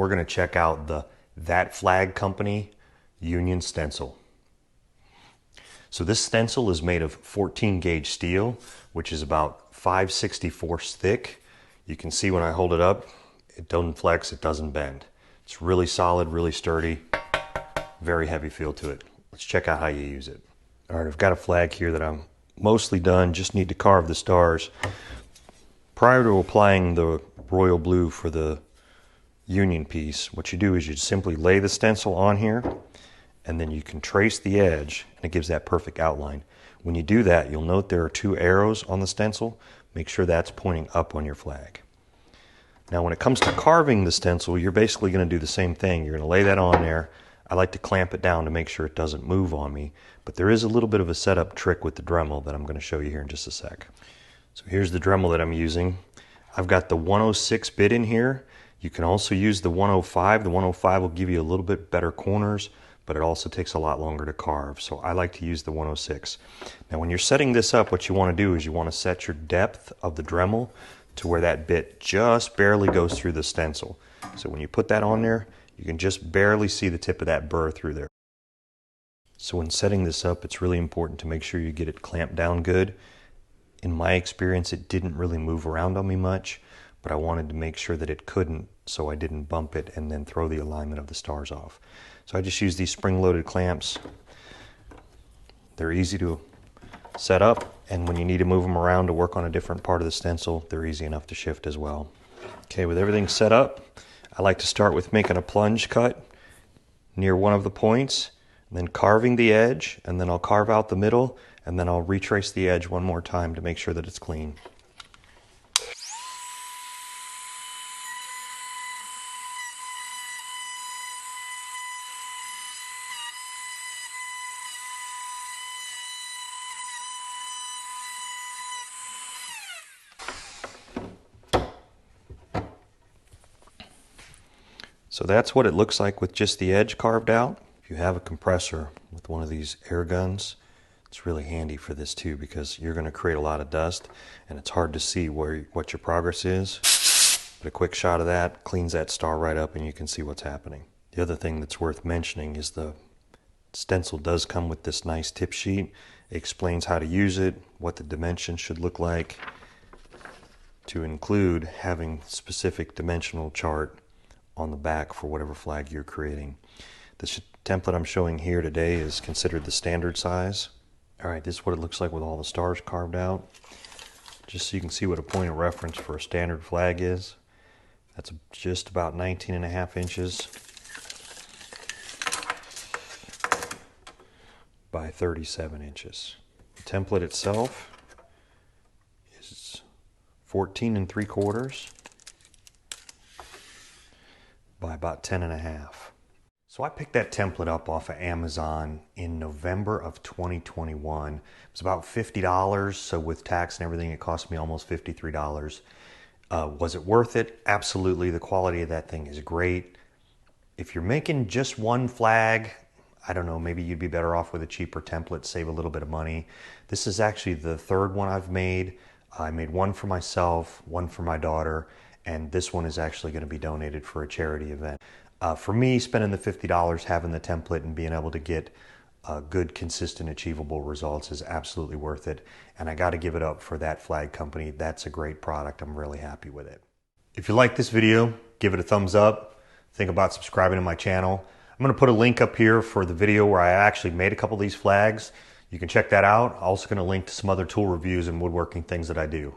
we're going to check out the That Flag Company Union Stencil. So this stencil is made of 14 gauge steel, which is about 5/64 thick. You can see when I hold it up, it doesn't flex, it doesn't bend. It's really solid, really sturdy, very heavy feel to it. Let's check out how you use it. All right, I've got a flag here that I'm mostly done, just need to carve the stars. Prior to applying the royal blue for the union piece, what you do is you simply lay the stencil on here, and then you can trace the edge, and it gives that perfect outline. When you do that, you'll note there are 2 arrows on the stencil. Make sure that's pointing up on your flag. Now when it comes to carving the stencil, you're basically going to do the same thing. You're going to lay that on there. I like to clamp it down to make sure it doesn't move on me, but there is a little bit of a setup trick with the Dremel that I'm going to show you here in just a sec. So here's the Dremel that I'm using. I've got the 106 bit in here. You can also use the 105. The 105 will give you a little bit better corners, but it also takes a lot longer to carve. So I like to use the 106. Now when you're setting this up, what you want to do is you want to set your depth of the Dremel to where that bit just barely goes through the stencil. So when you put that on there, you can just barely see the tip of that burr through there. So when setting this up, it's really important to make sure you get it clamped down good. In my experience, it didn't really move around on me much, but I wanted to make sure that it couldn't, so I didn't bump it and then throw the alignment of the stars off. So I just use these spring-loaded clamps. They're easy to set up, and when you need to move them around to work on a different part of the stencil, they're easy enough to shift as well. Okay, with everything set up, I like to start with making a plunge cut near one of the points, and then carving the edge, and then I'll carve out the middle, and then I'll retrace the edge one more time to make sure that it's clean. So that's what it looks like with just the edge carved out. If you have a compressor with one of these air guns, it's really handy for this too, because you're going to create a lot of dust and it's hard to see what your progress is. But a quick shot of that cleans that star right up and you can see what's happening. The other thing that's worth mentioning is the stencil does come with this nice tip sheet. It explains how to use it, what the dimensions should look like, to include having specific dimensional chart on the back for whatever flag you're creating. This template I'm showing here today is considered the standard size. Alright, this is what it looks like with all the stars carved out. Just so you can see what a point of reference for a standard flag is. That's just about 19.5 inches by 37 inches. The template itself is 14 3/4 by about 10.5. So I picked that template up off of Amazon in November of 2021. It was about $50, so with tax and everything, it cost me almost $53. Was it worth it? Absolutely. The quality of that thing is great. If you're making just one flag, I don't know, maybe you'd be better off with a cheaper template, save a little bit of money. This is actually the 3rd one I've made. I made one for myself, one for my daughter, and this one is actually going to be donated for a charity event. For me, spending the $50, having the template and being able to get good, consistent, achievable results is absolutely worth it. And I got to give it up for That Flag Company. That's a great product. I'm really happy with it. If you like this video, give it a thumbs up. Think about subscribing to my channel. I'm going to put a link up here for the video where I actually made a couple of these flags. You can check that out. I'm also going to link to some other tool reviews and woodworking things that I do.